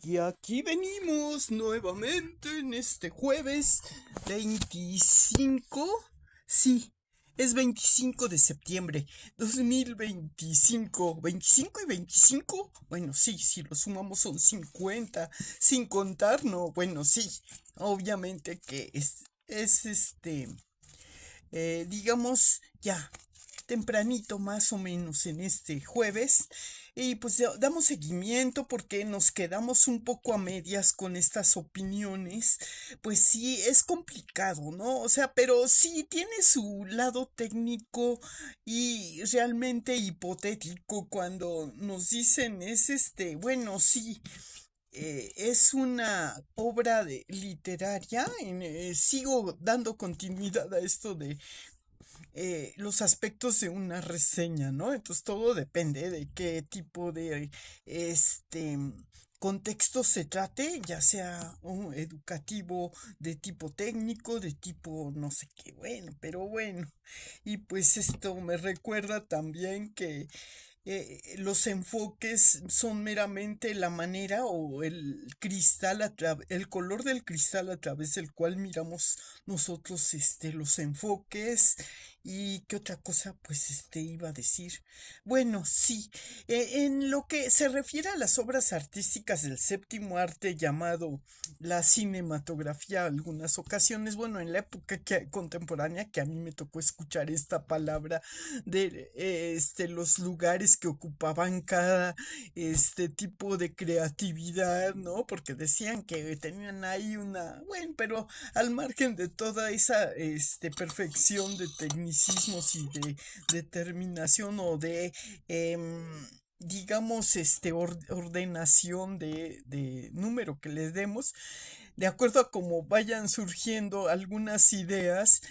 Y aquí venimos nuevamente en este jueves 25. Sí, es 25 de septiembre 2025. 25 y 25. Bueno, sí, si lo sumamos son 50. Sin contar, no, bueno, sí. Obviamente que digamos, ya tempranito más o menos en este jueves. Y pues damos seguimiento porque nos quedamos un poco a medias con estas opiniones. Pues sí, es complicado, ¿no? O sea, pero sí tiene su lado técnico y realmente hipotético cuando nos dicen bueno, sí, es una obra literaria. Sigo dando continuidad a esto de los aspectos de una reseña, ¿no? Entonces todo depende de qué tipo de este contexto se trate, ya sea un educativo de tipo técnico, de tipo no sé qué, bueno, pero bueno. Y pues esto me recuerda también que los enfoques son meramente la manera o el cristal, el color del cristal a través del cual miramos nosotros los enfoques. Y qué otra cosa pues iba a decir. Bueno, sí, en lo que se refiere a las obras artísticas del séptimo arte llamado la cinematografía, algunas ocasiones, bueno, en la época contemporánea que a mí me tocó escuchar esta palabra de los lugares que ocupaban cada tipo de creatividad, ¿no? Porque decían que tenían ahí una, bueno, pero al margen de toda esa perfección de tecnicismos y de determinación o de digamos, ordenación de número que les demos, de acuerdo a cómo vayan surgiendo algunas ideas,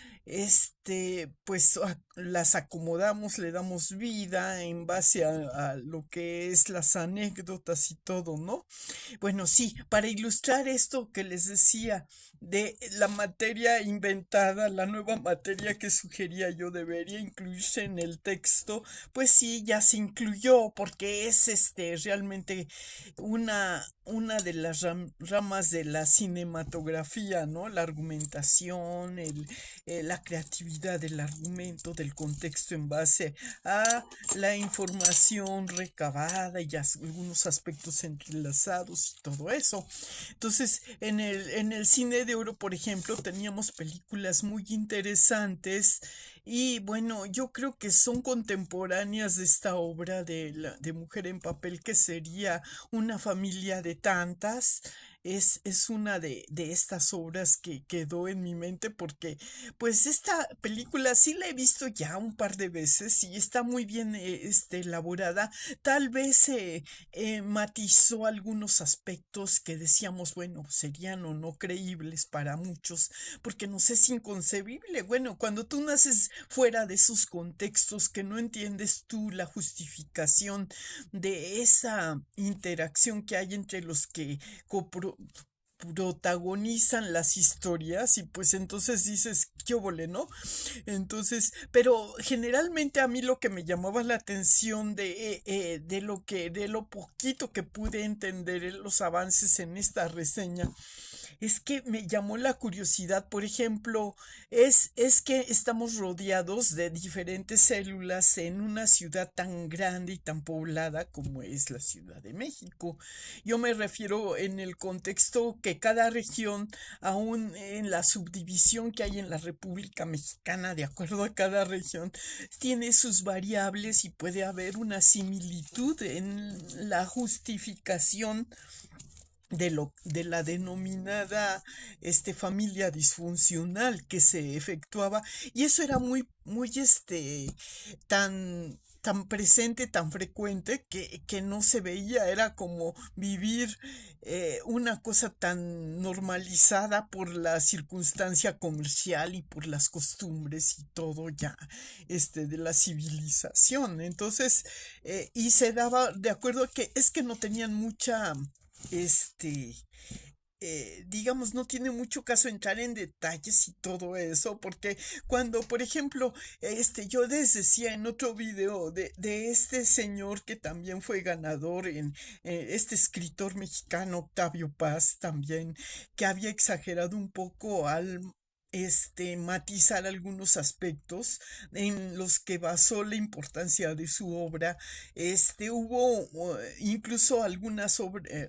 pues las acomodamos, le damos vida en base a lo que es las anécdotas y todo, ¿no? Bueno, sí, para ilustrar esto que les decía de la materia inventada, la nueva materia que sugería yo debería incluirse en el texto, pues sí, ya se incluyó porque es realmente una de las ramas de la cinematografía, ¿no? La argumentación, la creatividad del argumento, del contexto en base a la información recabada y algunos aspectos entrelazados y todo eso. Entonces, en el cine de oro, por ejemplo, teníamos películas muy interesantes y bueno, yo creo que son contemporáneas de esta obra de Mujer en Papel, que sería Una familia de tantas. Es una de estas obras que quedó en mi mente porque pues esta película sí la he visto ya un par de veces y está muy bien elaborada. Tal vez matizó algunos aspectos que decíamos, bueno, serían o no creíbles para muchos, porque nos es inconcebible. Bueno, cuando tú naces fuera de esos contextos que no entiendes tú la justificación de esa interacción que hay entre los que protagonizan las historias, y pues entonces dices, qué óvole, ¿no? Entonces, pero generalmente a mí lo que me llamaba la atención de lo poquito que pude entender en los avances en esta reseña, es que me llamó la curiosidad. Por ejemplo, es que estamos rodeados de diferentes células en una ciudad tan grande y tan poblada como es la Ciudad de México. Yo me refiero en el contexto que cada región, aún en la subdivisión que hay en la República Mexicana, de acuerdo a cada región, tiene sus variables y puede haber una similitud en la justificación de la denominada familia disfuncional que se efectuaba. Y eso era muy tan presente, tan frecuente, que no se veía. Era como vivir una cosa tan normalizada por la circunstancia comercial y por las costumbres y todo ya de la civilización. Entonces, y se daba de acuerdo a que es que no tenían mucha este digamos, no tiene mucho caso entrar en detalles y todo eso, porque cuando, por ejemplo, yo les decía en otro video de este señor que también fue ganador en este escritor mexicano, Octavio Paz, también, que había exagerado un poco al matizar algunos aspectos en los que basó la importancia de su obra. Hubo incluso algunas obras,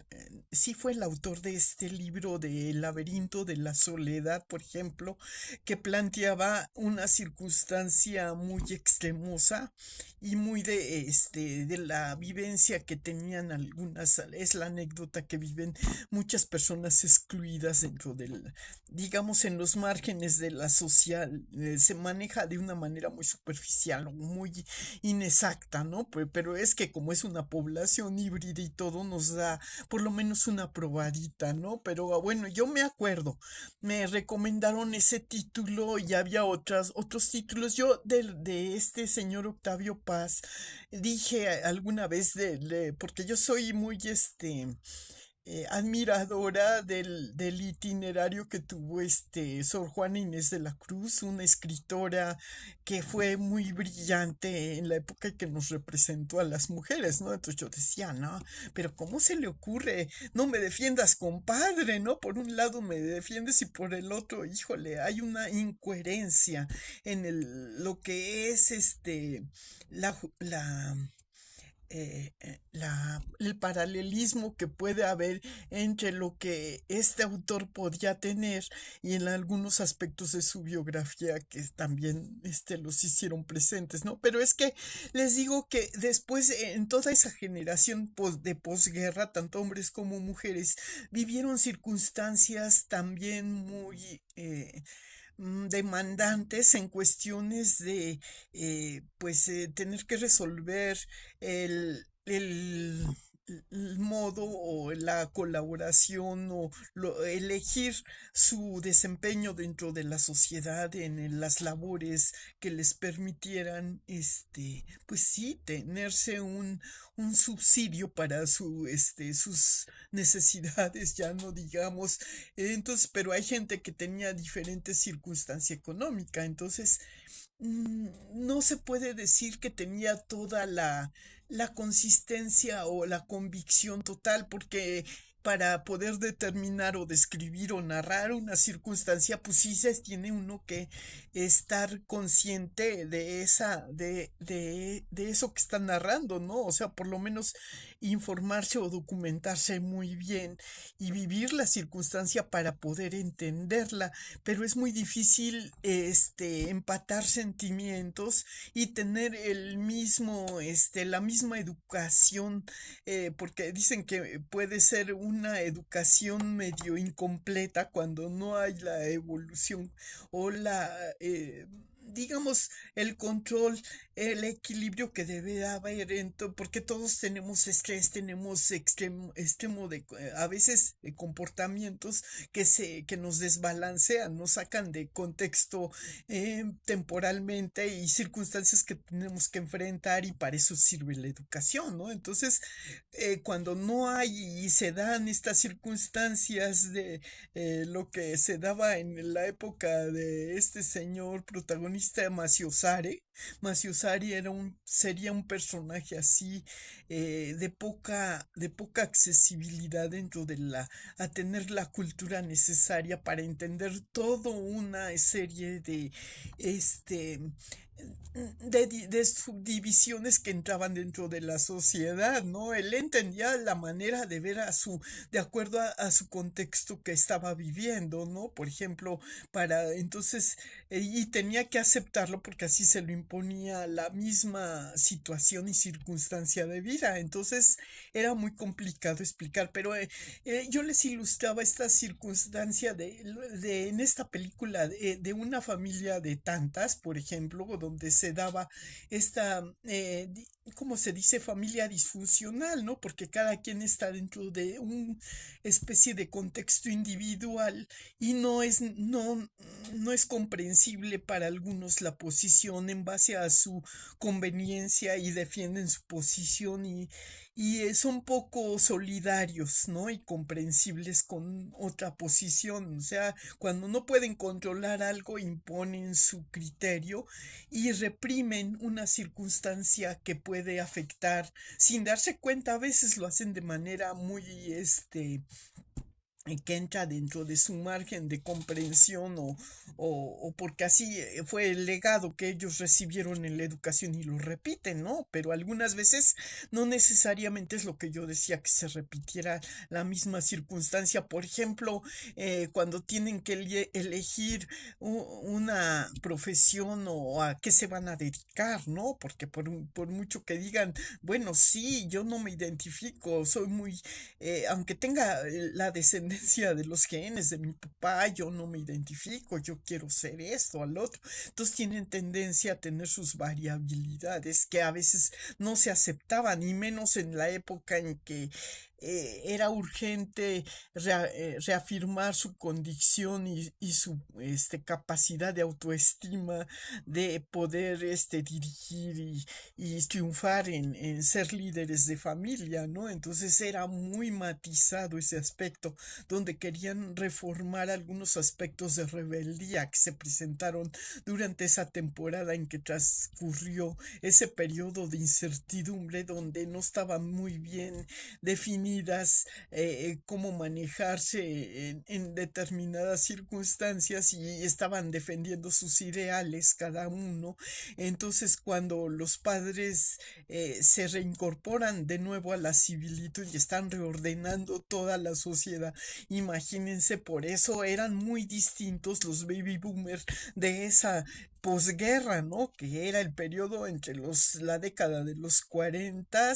sí fue el autor de este libro de El laberinto de la soledad, por ejemplo, que planteaba una circunstancia muy extremosa y muy de la vivencia que tenían algunas, es la anécdota que viven muchas personas excluidas dentro del, digamos, en los márgenes de la social. Se maneja de una manera muy superficial o muy inexacta, ¿no? Pero es que como es una población híbrida y todo, nos da por lo menos una probadita, ¿no? Pero bueno, yo me acuerdo, me recomendaron ese título y había otros títulos. Yo de este señor Octavio Paz dije alguna vez porque yo soy muy admiradora del itinerario que tuvo Sor Juana Inés de la Cruz, una escritora que fue muy brillante en la época que nos representó a las mujeres, ¿no? Entonces yo decía, no, pero ¿cómo se le ocurre? No me defiendas, compadre, ¿no? Por un lado me defiendes y por el otro, híjole, hay una incoherencia en lo que es la el paralelismo que puede haber entre lo que este autor podía tener y en algunos aspectos de su biografía que también los hicieron presentes, ¿no? Pero es que les digo que después en toda esa generación de posguerra, tanto hombres como mujeres vivieron circunstancias también muy demandantes en cuestiones de tener que resolver el el modo o la colaboración o elegir su desempeño dentro de la sociedad en las labores que les permitieran pues sí tenerse un subsidio para sus necesidades, ya no digamos. Entonces, pero hay gente que tenía diferentes circunstancia económica, entonces no se puede decir que tenía toda la consistencia o la convicción total, porque para poder determinar o describir o narrar una circunstancia, pues sí se tiene uno que estar consciente de eso que está narrando, ¿no? O sea, por lo menos informarse o documentarse muy bien y vivir la circunstancia para poder entenderla, pero es muy difícil empatar sentimientos y tener la misma educación, porque dicen que puede ser una educación medio incompleta cuando no hay la evolución o digamos, el control, el equilibrio que debe haber, porque todos tenemos estrés, tenemos extremo a veces comportamientos que nos desbalancean, nos sacan de contexto temporalmente y circunstancias que tenemos que enfrentar, y para eso sirve la educación, ¿no? Entonces, cuando no hay y se dan estas circunstancias de lo que se daba en la época de este señor protagonista Maciosare. Maciosari sería un personaje así, de poca accesibilidad dentro a tener la cultura necesaria para entender toda una serie este, de subdivisiones que entraban dentro de la sociedad, ¿no? Él entendía la manera de ver de acuerdo a su contexto que estaba viviendo, ¿no? Por ejemplo, entonces, y tenía que aceptarlo porque así se lo imponía la misma situación y circunstancia de vida. Entonces, era muy complicado explicar, pero yo les ilustraba esta circunstancia en esta película de una familia de tantas, por ejemplo, donde se daba esta, ¿cómo se dice? Familia disfuncional, ¿no? Porque cada quien está dentro de una especie de contexto individual y no es comprensible para algunos la posición en base a su conveniencia y defienden su posición y son poco solidarios, ¿no? Y comprensibles con otra posición. O sea, cuando no pueden controlar algo, imponen su criterio y reprimen una circunstancia que puede afectar sin darse cuenta. A veces lo hacen de manera muy, que entra dentro de su margen de comprensión o porque así fue el legado que ellos recibieron en la educación y lo repiten, ¿no? Pero algunas veces no necesariamente es lo que yo decía que se repitiera la misma circunstancia. Por ejemplo, cuando tienen que elegir una profesión o a qué se van a dedicar, ¿no? Porque por mucho que digan, bueno, sí, yo no me identifico, soy muy aunque tenga la descendencia de los genes de mi papá, yo no me identifico, yo quiero ser esto, al otro. Entonces tienen tendencia a tener sus variabilidades que a veces no se aceptaban, y menos en la época en que era urgente reafirmar su condición y su capacidad de autoestima, de poder dirigir y triunfar en ser líderes de familia, ¿no? Entonces era muy matizado ese aspecto, donde querían reformar algunos aspectos de rebeldía que se presentaron durante esa temporada en que transcurrió ese periodo de incertidumbre donde no estaban muy bien definidas cómo manejarse en determinadas circunstancias y estaban defendiendo sus ideales cada uno. Entonces cuando los padres se reincorporan de nuevo a la civilitud y están reordenando toda la sociedad, imagínense, por eso eran muy distintos los baby boomers de esa posguerra, ¿no? Que era el periodo entre la década de los 40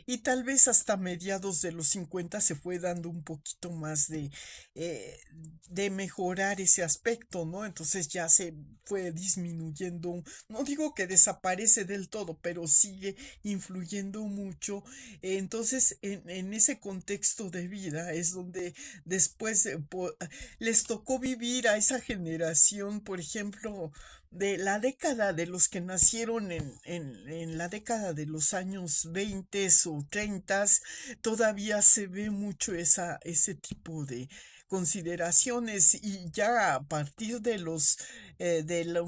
y tal vez hasta mediados de los 50 se fue dando un poquito más eh, de mejorar ese aspecto, ¿no? Entonces ya se fue disminuyendo, no digo que desaparece del todo, pero sigue influyendo mucho. Entonces, en ese contexto de vida es donde después les tocó vivir a esa generación, por ejemplo, de la década de los que nacieron en la década de los años 20 o 30, todavía se ve mucho ese tipo de consideraciones y ya a partir de los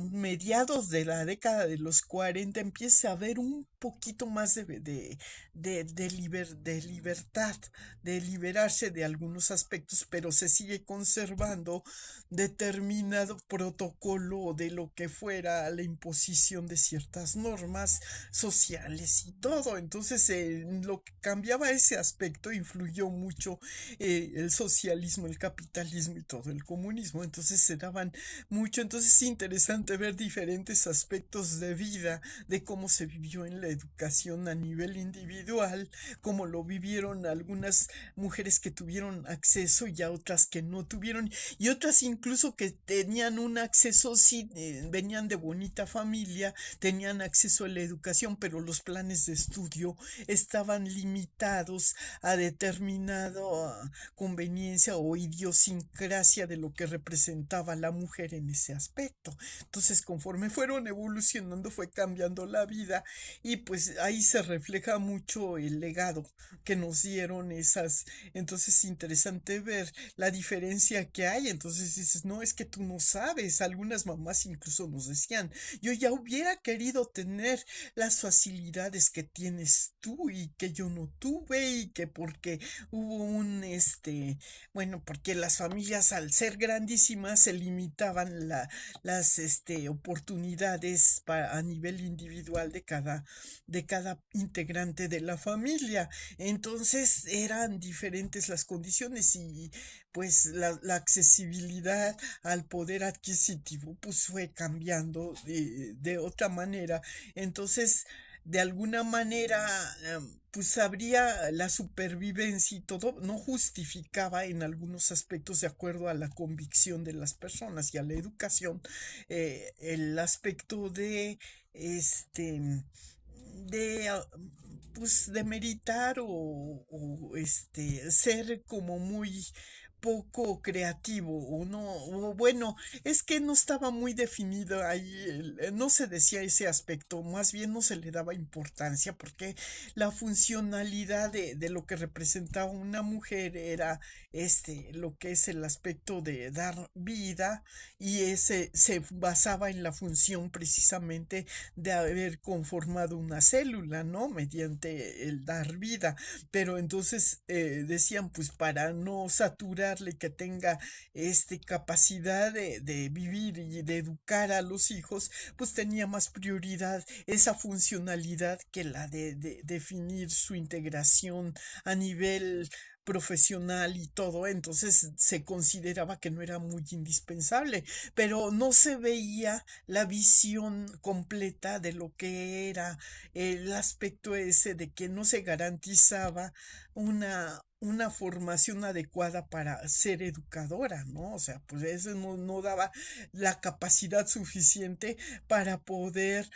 mediados de la década de los 40 empieza a haber un poquito más de libertad, de liberarse de algunos aspectos, pero se sigue conservando determinado protocolo de lo que fuera la imposición de ciertas normas sociales y todo. Entonces, lo que cambiaba ese aspecto influyó mucho el socialismo, el capitalismo y todo el comunismo. Entonces se daban mucho. Entonces es interesante ver diferentes aspectos de vida, de cómo se vivió en la educación a nivel individual, cómo lo vivieron algunas mujeres que tuvieron acceso y a otras que no tuvieron, y otras incluso que tenían un acceso, sí, venían de bonita familia, tenían acceso a la educación, pero los planes de estudio estaban limitados a determinada conveniencia o idiosincrasia de lo que representaba la mujer en ese aspecto. Entonces, conforme fueron evolucionando, fue cambiando la vida y pues ahí se refleja mucho el legado que nos dieron esas. Entonces es interesante ver la diferencia que hay. Entonces dices, no, es que tú no sabes. Algunas mamás incluso nos decían, yo ya hubiera querido tener las facilidades que tienes tú y que yo no tuve y que porque hubo bueno, porque las familias al ser grandísimas se limitaban las oportunidades a nivel individual de cada integrante de la familia. Entonces eran diferentes las condiciones y pues la accesibilidad al poder adquisitivo pues fue cambiando de otra manera. Entonces, de alguna manera, pues habría la supervivencia y todo, no justificaba en algunos aspectos de acuerdo a la convicción de las personas y a la educación, el aspecto de este, de, pues, demeritar ser como muy poco creativo, o no, o bueno, es que no estaba muy definido ahí, no se decía ese aspecto, más bien no se le daba importancia, porque la funcionalidad de lo que representaba una mujer era lo que es el aspecto de dar vida, y ese se basaba en la función precisamente de haber conformado una célula, ¿no? Mediante el dar vida. Pero entonces decían, pues para no saturarle, que tenga capacidad de vivir y de educar a los hijos, pues tenía más prioridad esa funcionalidad que la de definir su integración a nivel profesional y todo, entonces se consideraba que no era muy indispensable, pero no se veía la visión completa de lo que era el aspecto ese de que no se garantizaba una formación adecuada para ser educadora, ¿no? O sea, pues eso no daba la capacidad suficiente para poder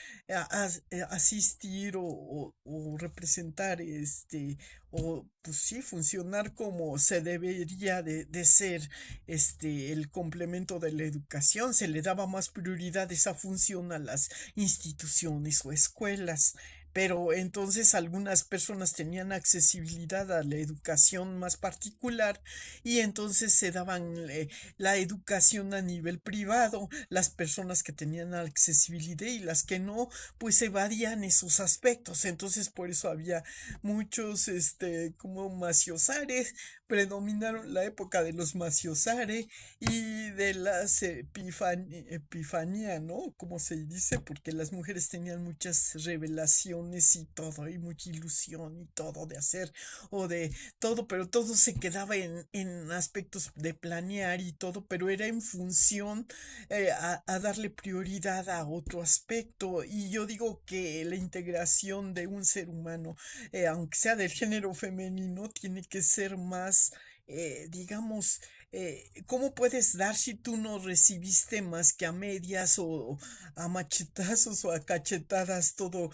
asistir o representar o pues sí, funcionar como se debería de ser el complemento de la educación. Se le daba más prioridad esa función a las instituciones o escuelas. Pero entonces algunas personas tenían accesibilidad a la educación más particular, y entonces se daban la educación a nivel privado. Las personas que tenían accesibilidad y las que no, pues evadían esos aspectos. Entonces por eso había muchos, como maciosares, predominaron la época de los maciosare y de las epifanía, ¿no? Como se dice, porque las mujeres tenían muchas revelaciones y todo, y mucha ilusión y todo de hacer o de todo, pero todo se quedaba en aspectos de planear y todo, pero era en función a darle prioridad a otro aspecto. Y yo digo que la integración de un ser humano, aunque sea del género femenino, tiene que ser más, digamos, ¿cómo puedes dar si tú no recibiste más que a medias o a machetazos o a cachetadas todo,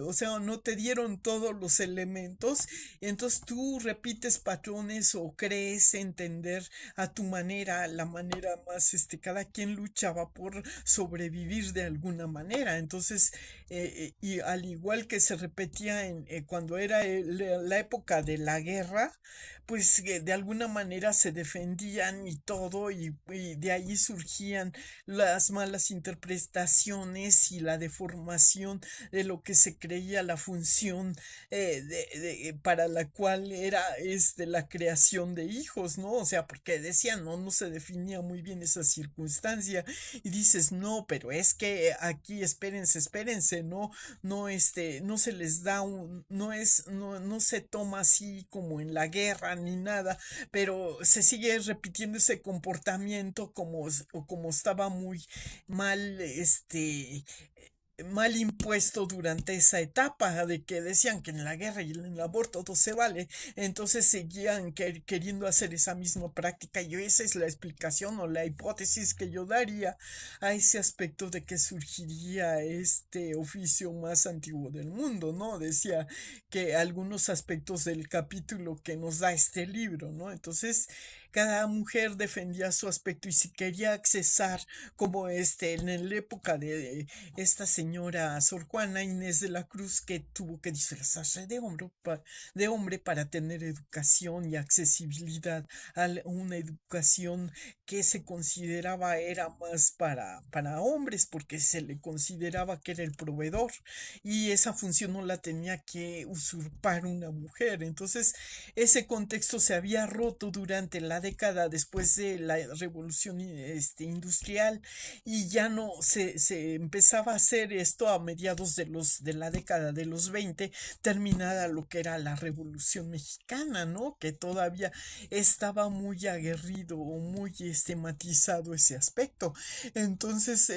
o sea, no te dieron todos los elementos, entonces tú repites patrones o crees entender a tu manera, la manera más, cada quien luchaba por sobrevivir de alguna manera, entonces, y al igual que se repetía cuando era la época de la guerra, pues de alguna manera se defendían y todo, y de ahí surgían las malas interpretaciones y la deformación de lo que se creía la función para la cual era la creación de hijos, ¿no? O sea, porque decían, no se definía muy bien esa circunstancia, y dices, no, pero es que aquí espérense, no se les da no se toma así como en la guerra ni nada, pero se sigue repitiendo ese comportamiento o como estaba muy mal, mal impuesto durante esa etapa de que decían que en la guerra y en el aborto todo se vale, entonces seguían queriendo hacer esa misma práctica, y esa es la explicación o la hipótesis que yo daría a ese aspecto de que surgiría este oficio más antiguo del mundo, ¿no? Decía que algunos aspectos del capítulo que nos da este libro, ¿no? Entonces, cada mujer defendía su aspecto, y si quería accesar como en la época de esta señora Sor Juana Inés de la Cruz, que tuvo que disfrazarse de hombre para tener educación y accesibilidad a una educación que se consideraba era más para hombres, porque se le consideraba que era el proveedor, y esa función no la tenía que usurpar una mujer. Entonces, ese contexto se había roto durante la década después de la revolución industrial, y ya no se empezaba a hacer esto a mediados de la década de los 20, terminada lo que era la Revolución Mexicana, ¿no? Que todavía estaba muy aguerrido o muy estigmatizado ese aspecto. Entonces,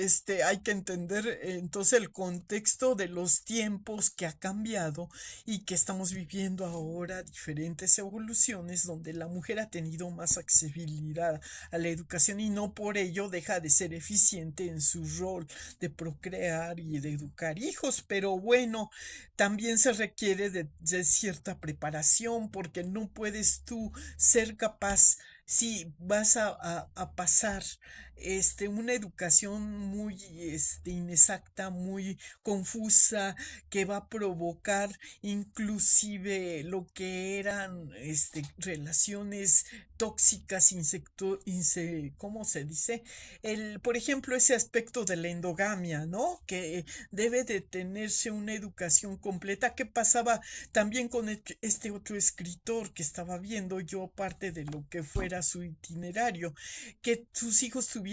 hay que entender entonces el contexto de los tiempos que ha cambiado, y que estamos viviendo ahora diferentes evoluciones donde la mujer ha tenido más más accesibilidad a la educación y no por ello deja de ser eficiente en su rol de procrear y de educar hijos. Pero bueno, también se requiere de cierta preparación porque no puedes tú ser capaz si vas a pasar una educación muy inexacta, muy confusa, que va a provocar inclusive lo que eran relaciones tóxicas, ¿cómo se dice? Por ejemplo, ese aspecto de la endogamia, ¿no? Que debe de tenerse una educación completa. ¿Qué pasaba también con este otro escritor que estaba viendo yo parte de lo que fuera su itinerario? Que sus hijos tuvieron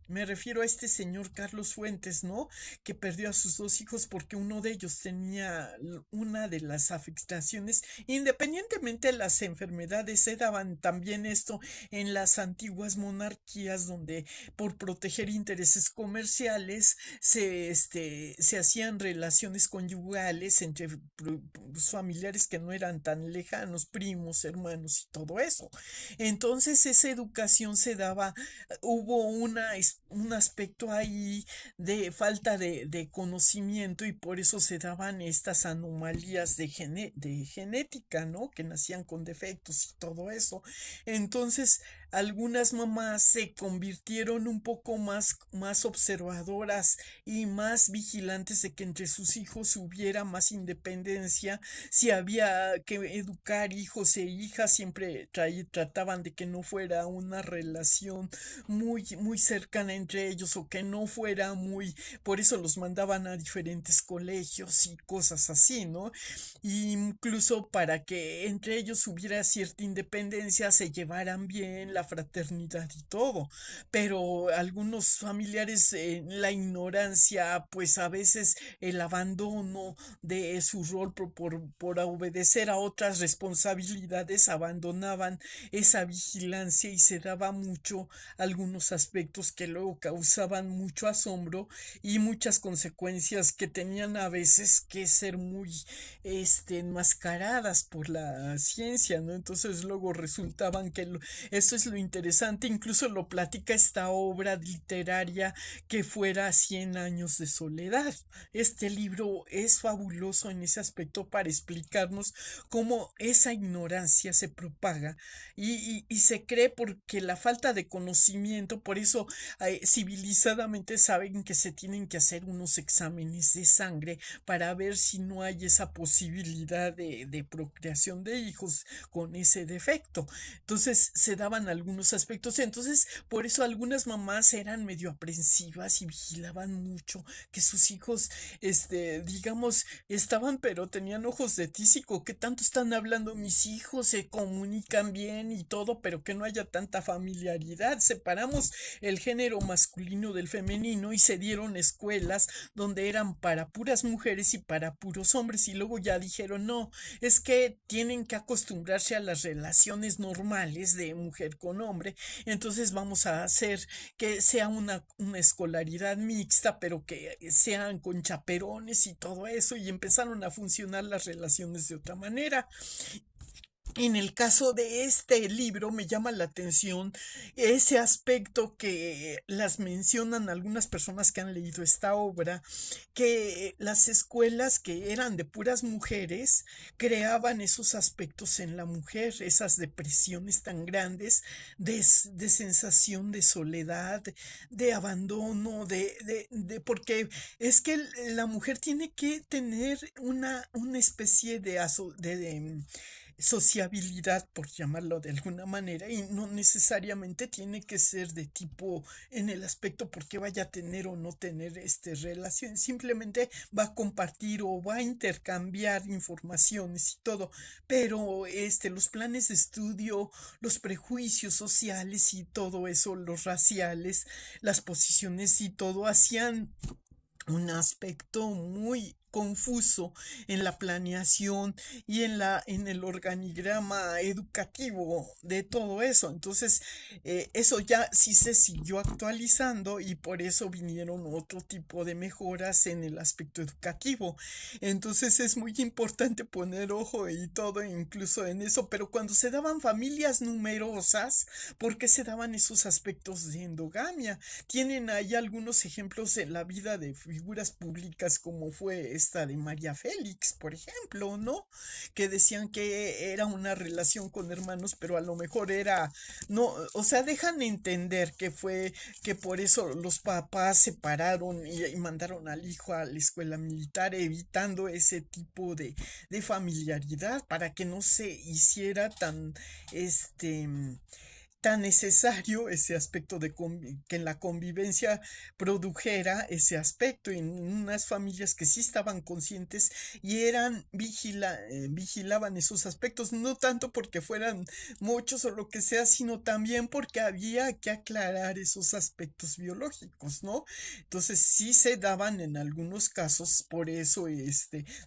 me refiero a este señor Carlos Fuentes, ¿no? Que perdió a sus dos hijos porque uno de ellos tenía una de las afectaciones, independientemente de las enfermedades, se daban también esto en las antiguas monarquías donde por proteger intereses comerciales se hacían relaciones conyugales entre familiares que no eran tan lejanos, primos, hermanos y todo eso. Entonces esa educación se daba, hubo un aspecto ahí de falta de conocimiento y por eso se daban estas anomalías de genética, ¿no? Que nacían con defectos y todo eso. Entonces, algunas mamás se convirtieron un poco más observadoras y más vigilantes de que entre sus hijos hubiera más independencia. Si había que educar hijos e hijas, siempre trataban de que no fuera una relación muy cercana entre ellos o que no fuera por eso los mandaban a diferentes colegios y cosas así, ¿no? Incluso para que entre ellos hubiera cierta independencia, se llevaran bien, la fraternidad y todo. Pero algunos familiares en la ignorancia, pues a veces el abandono de su rol por obedecer a otras responsabilidades, abandonaban esa vigilancia y se daba mucho algunos aspectos que luego causaban mucho asombro y muchas consecuencias que tenían a veces que ser muy enmascaradas por la ciencia, ¿no? Entonces luego resultaban que eso es lo interesante, incluso lo platica esta obra literaria que fuera 100 años de soledad. Este libro es fabuloso en ese aspecto para explicarnos cómo esa ignorancia se propaga y se cree porque la falta de conocimiento, por eso civilizadamente saben que se tienen que hacer unos exámenes de sangre para ver si no hay esa posibilidad de procreación de hijos con ese defecto. Entonces se daban algunos aspectos, entonces por eso algunas mamás eran medio aprensivas y vigilaban mucho que sus hijos, digamos, estaban pero tenían ojos de tísico, que tanto están hablando mis hijos, se comunican bien y todo, pero que no haya tanta familiaridad. Separamos el género masculino del femenino y se dieron escuelas donde eran para puras mujeres y para puros hombres y luego ya dijeron no, es que tienen que acostumbrarse a las relaciones normales de mujer con hombre, entonces vamos a hacer que sea una escolaridad mixta, pero que sean con chaperones y todo eso, y empezaron a funcionar las relaciones de otra manera. En el caso de este libro me llama la atención ese aspecto que las mencionan algunas personas que han leído esta obra, que las escuelas que eran de puras mujeres creaban esos aspectos en la mujer, esas depresiones tan grandes de sensación de soledad, de abandono, porque es que la mujer tiene que tener una especie de sociabilidad, por llamarlo de alguna manera, y no necesariamente tiene que ser de tipo en el aspecto porque vaya a tener o no tener relación, simplemente va a compartir o va a intercambiar informaciones y todo, pero los planes de estudio, los prejuicios sociales y todo eso, los raciales, las posiciones y todo hacían un aspecto muy confuso en la planeación y en el organigrama educativo de todo eso. Entonces, eso ya sí se siguió actualizando y por eso vinieron otro tipo de mejoras en el aspecto educativo. Entonces es muy importante poner ojo y todo, incluso en eso, pero cuando se daban familias numerosas, ¿por qué se daban esos aspectos de endogamia? Tienen ahí algunos ejemplos en la vida de figuras públicas como fue esta de María Félix, por ejemplo, ¿no? Que decían que era una relación con hermanos, pero a lo mejor era, no, o sea, dejan entender que fue, que por eso los papás separaron y mandaron al hijo a la escuela militar, evitando ese tipo de familiaridad para que no se hiciera tan, este, tan necesario ese aspecto de que en la convivencia produjera ese aspecto en unas familias que sí estaban conscientes y eran vigilaban esos aspectos, no tanto porque fueran muchos o lo que sea, sino también porque había que aclarar esos aspectos biológicos, ¿no? Entonces sí se daban en algunos casos, por eso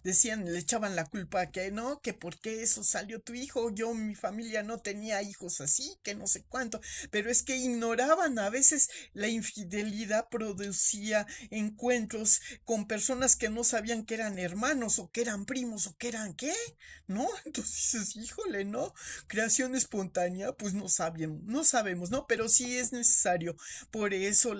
decían, le echaban la culpa a que no, que por qué eso salió tu hijo, yo, mi familia no tenía hijos así, que no sé cuánto, pero es que ignoraban a veces la infidelidad producía encuentros con personas que no sabían que eran hermanos o que eran primos o que eran qué, ¿no? Entonces dices, híjole, ¿no? Creación espontánea, pues no sabían, no sabemos, ¿no? Pero sí es necesario, por eso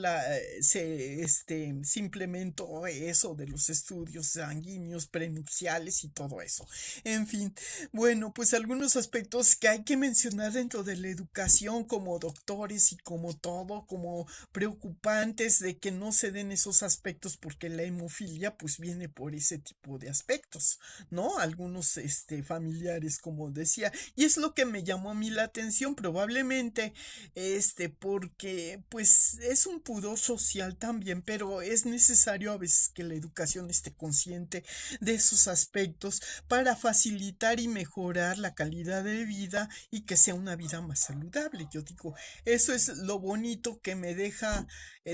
se implementó eso de los estudios sanguíneos prenupciales y todo eso. En fin, bueno, pues algunos aspectos que hay que mencionar dentro de la educación como doctores y como todo, como preocupantes de que no se den esos aspectos porque la hemofilia pues viene por ese tipo de aspectos, ¿no? Algunos familiares como decía, y es lo que me llamó a mí la atención probablemente porque pues es un pudor social también, pero es necesario a veces que la educación esté consciente de esos aspectos para facilitar y mejorar la calidad de vida y que sea una vida más saludable. Yo digo, eso es lo bonito que me deja,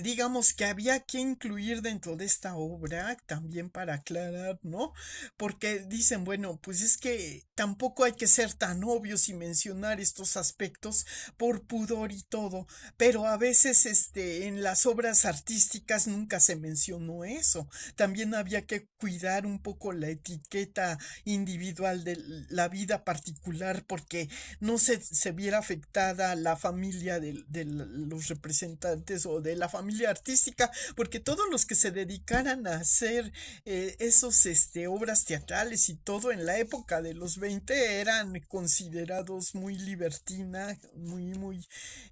digamos que había que incluir dentro de esta obra también para aclarar, ¿no? Porque dicen, bueno, pues es que tampoco hay que ser tan obvios y mencionar estos aspectos por pudor y todo, pero a veces en las obras artísticas nunca se mencionó eso. También había que cuidar un poco la etiqueta individual de la vida particular porque no se viera afectada la familia de los representantes o de la familia artística, porque todos los que se dedicaran a hacer esos obras teatrales y todo en la época de los 20 eran considerados muy libertina,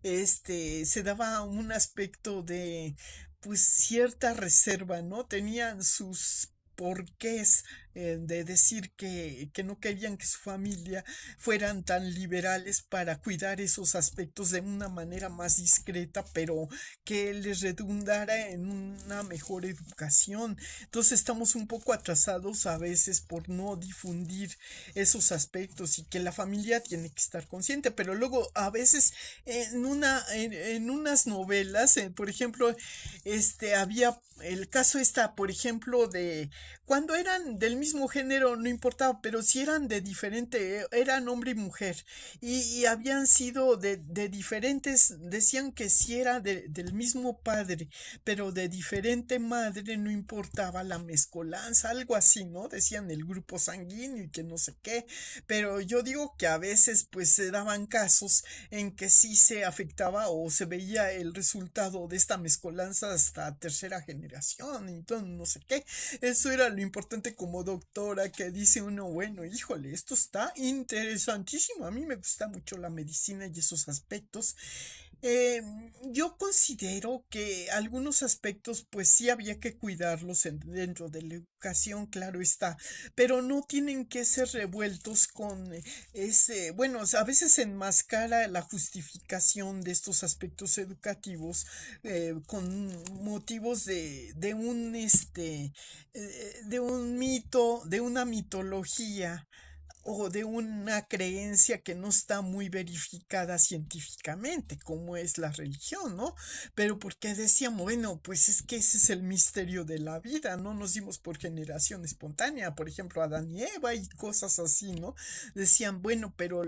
se daba un aspecto de pues cierta reserva, ¿no? Tenían sus porqués de decir que no querían que su familia fueran tan liberales para cuidar esos aspectos de una manera más discreta, pero que les redundara en una mejor educación. Entonces estamos un poco atrasados a veces por no difundir esos aspectos y que la familia tiene que estar consciente, pero luego a veces en unas novelas, por ejemplo, había el caso por ejemplo, de cuando eran del mismo género, no importaba, pero si eran de diferente, eran hombre y mujer, y habían sido de diferentes, decían que si era del mismo padre, pero de diferente madre, no importaba la mezcolanza, algo así, ¿no? Decían el grupo sanguíneo y que no sé qué, pero yo digo que a veces pues se daban casos en que sí se afectaba o se veía el resultado de esta mezcolanza hasta tercera generación, entonces no sé qué. Eso era lo importante como doctora, que dice uno, bueno, híjole, esto está interesantísimo. A mí me gusta mucho la medicina y esos aspectos. Eh, yo considero que algunos aspectos pues sí había que cuidarlos dentro de la educación, claro está, pero no tienen que ser revueltos con ese, bueno, a veces se enmascara la justificación de estos aspectos educativos con motivos de un mito, de una mitología o de una creencia que no está muy verificada científicamente, como es la religión, ¿no? Pero porque decíamos, bueno, pues es que ese es el misterio de la vida, no nos dimos por generación espontánea, por ejemplo, Adán y Eva y cosas así, ¿no? Decían, bueno, pero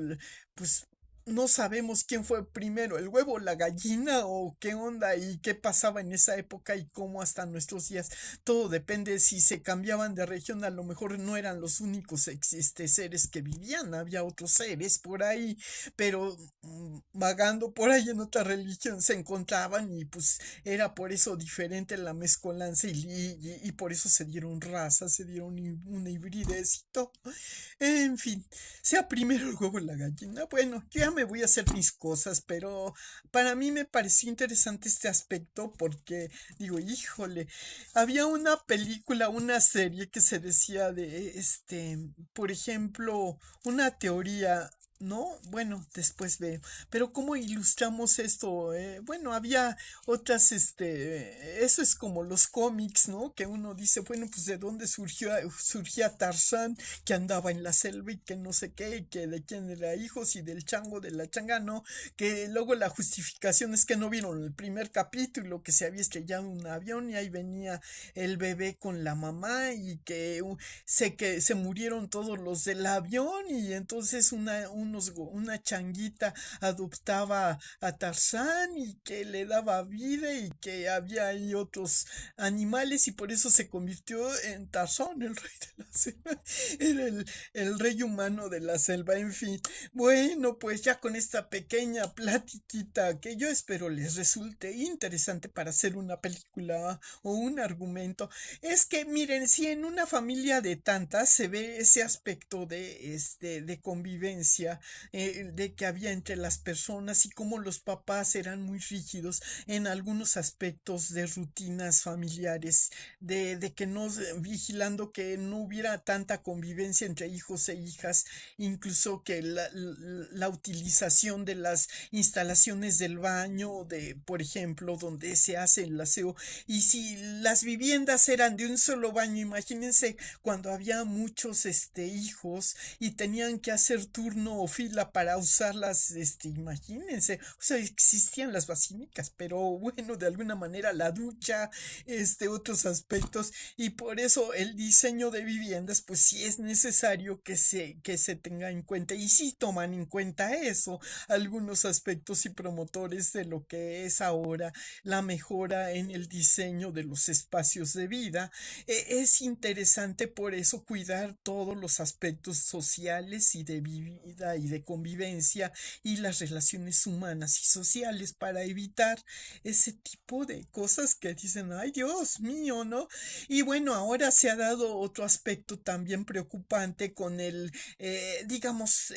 pues no sabemos quién fue primero, el huevo o la gallina o qué onda y qué pasaba en esa época y cómo hasta nuestros días. Todo depende si se cambiaban de región, a lo mejor no eran los únicos seres que vivían, había otros seres por ahí, pero vagando por ahí en otra religión se encontraban y pues era por eso diferente la mezcolanza y por eso se dieron razas, se dieron una hibridez y todo. En fin, sea primero el huevo o la gallina. Bueno, yo ya me voy a hacer mis cosas, pero para mí me pareció interesante este aspecto porque digo, híjole, había una película, una serie que se decía de por ejemplo, una teoría. No, bueno, después veo. Pero ¿cómo ilustramos esto? Bueno, había otras, eso es como los cómics, ¿no? Que uno dice, bueno, pues de dónde surgía Tarzán, que andaba en la selva y que no sé qué, y que de quién era hijo, si del chango, de la changa, no, que luego la justificación es que no vieron el primer capítulo, que se había estrellado un avión y ahí venía el bebé con la mamá y que se murieron todos los del avión y entonces una changuita adoptaba a Tarzán y que le daba vida y que había ahí otros animales y por eso se convirtió en Tarzán, el rey de la selva. Era el rey humano de la selva, en fin. Bueno, pues ya con esta pequeña platiquita que yo espero les resulte interesante para hacer una película o un argumento, es que miren, si en una familia de tantas se ve ese aspecto de convivencia, de que había entre las personas y cómo los papás eran muy rígidos en algunos aspectos de rutinas familiares, de que no, vigilando que no hubiera tanta convivencia entre hijos e hijas, incluso que la utilización de las instalaciones del baño, por ejemplo, donde se hace el aseo, y si las viviendas eran de un solo baño, imagínense cuando había muchos hijos y tenían que hacer turno o fila para usarlas, imagínense, o sea, existían las basílicas, pero bueno, de alguna manera la ducha, otros aspectos, y por eso el diseño de viviendas, pues sí es necesario que se tenga en cuenta, y sí toman en cuenta eso, algunos aspectos y promotores de lo que es ahora la mejora en el diseño de los espacios de vida. Es interesante por eso cuidar todos los aspectos sociales y de vida y de convivencia y las relaciones humanas y sociales para evitar ese tipo de cosas que dicen, ay Dios mío, ¿no? Y bueno, ahora se ha dado otro aspecto también preocupante con digamos,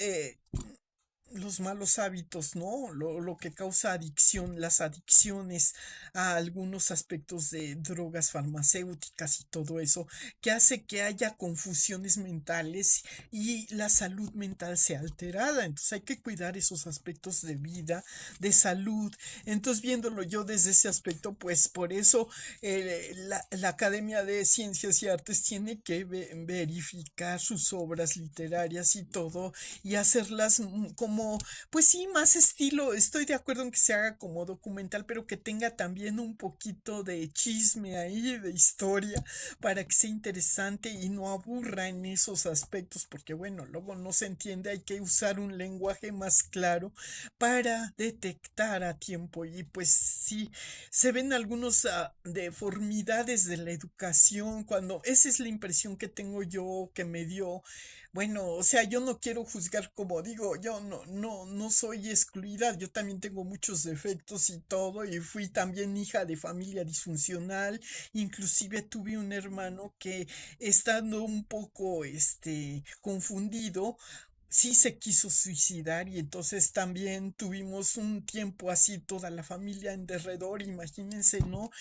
los malos hábitos, ¿no? Lo que causa adicción, las adicciones a algunos aspectos de drogas farmacéuticas y todo eso, que hace que haya confusiones mentales y la salud mental sea alterada. Entonces hay que cuidar esos aspectos de vida, de salud. Entonces viéndolo yo desde ese aspecto, pues por eso la Academia de Ciencias y Artes tiene que verificar sus obras literarias y todo y hacerlas como pues sí, más estilo. Estoy de acuerdo en que se haga como documental, pero que tenga también un poquito de chisme ahí, de historia, para que sea interesante y no aburra en esos aspectos, porque bueno, luego no se entiende, hay que usar un lenguaje más claro para detectar a tiempo. Y pues sí, se ven algunos deformidades de la educación, cuando esa es la impresión que tengo yo, que me dio. Bueno, o sea, yo no quiero juzgar como digo, yo no soy excluida, yo también tengo muchos defectos y todo, y fui también hija de familia disfuncional, inclusive tuve un hermano que estando un poco, confundido, sí se quiso suicidar y entonces también tuvimos un tiempo así toda la familia en derredor, imagínense, ¿no?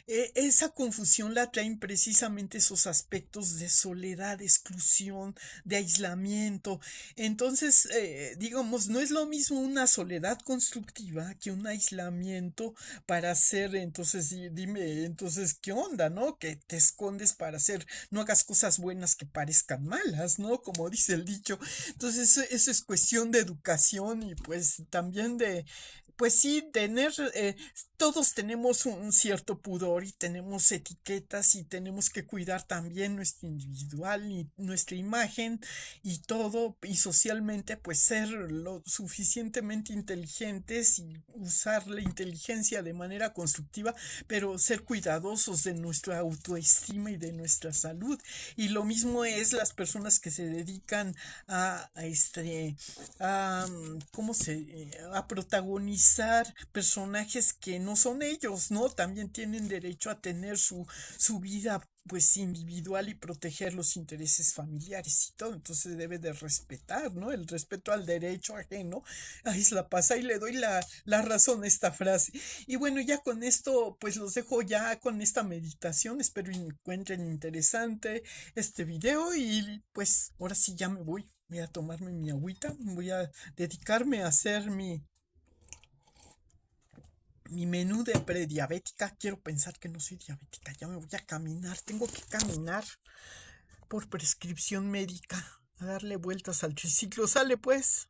Esa confusión la traen precisamente esos aspectos de soledad, de exclusión, de aislamiento. Entonces, digamos, no es lo mismo una soledad constructiva que un aislamiento para hacer, entonces, dime, entonces, ¿qué onda, no? Que te escondes para hacer, no hagas cosas buenas que parezcan malas, ¿no? Como dice el dicho. Entonces, eso es cuestión de educación y pues también de, pues sí, tener, todos tenemos un cierto pudor y tenemos etiquetas y tenemos que cuidar también nuestra individual y nuestra imagen y todo, y socialmente pues ser lo suficientemente inteligentes y usar la inteligencia de manera constructiva, pero ser cuidadosos de nuestra autoestima y de nuestra salud. Y lo mismo es las personas que se dedican a ¿cómo a protagonizar personajes que no son ellos, ¿no? También tienen derecho a tener su vida pues individual y proteger los intereses familiares y todo, entonces debe de respetar, ¿no? El respeto al derecho ajeno, ahí se la pasa y le doy la razón a esta frase. Y bueno, ya con esto, pues los dejo ya con esta meditación, espero encuentren interesante este video y pues ahora sí ya me voy a tomarme mi agüita, voy a dedicarme a hacer mi menú de prediabética. Quiero pensar que no soy diabética, ya me voy a caminar, tengo que caminar por prescripción médica, a darle vueltas al triciclo. Sale pues.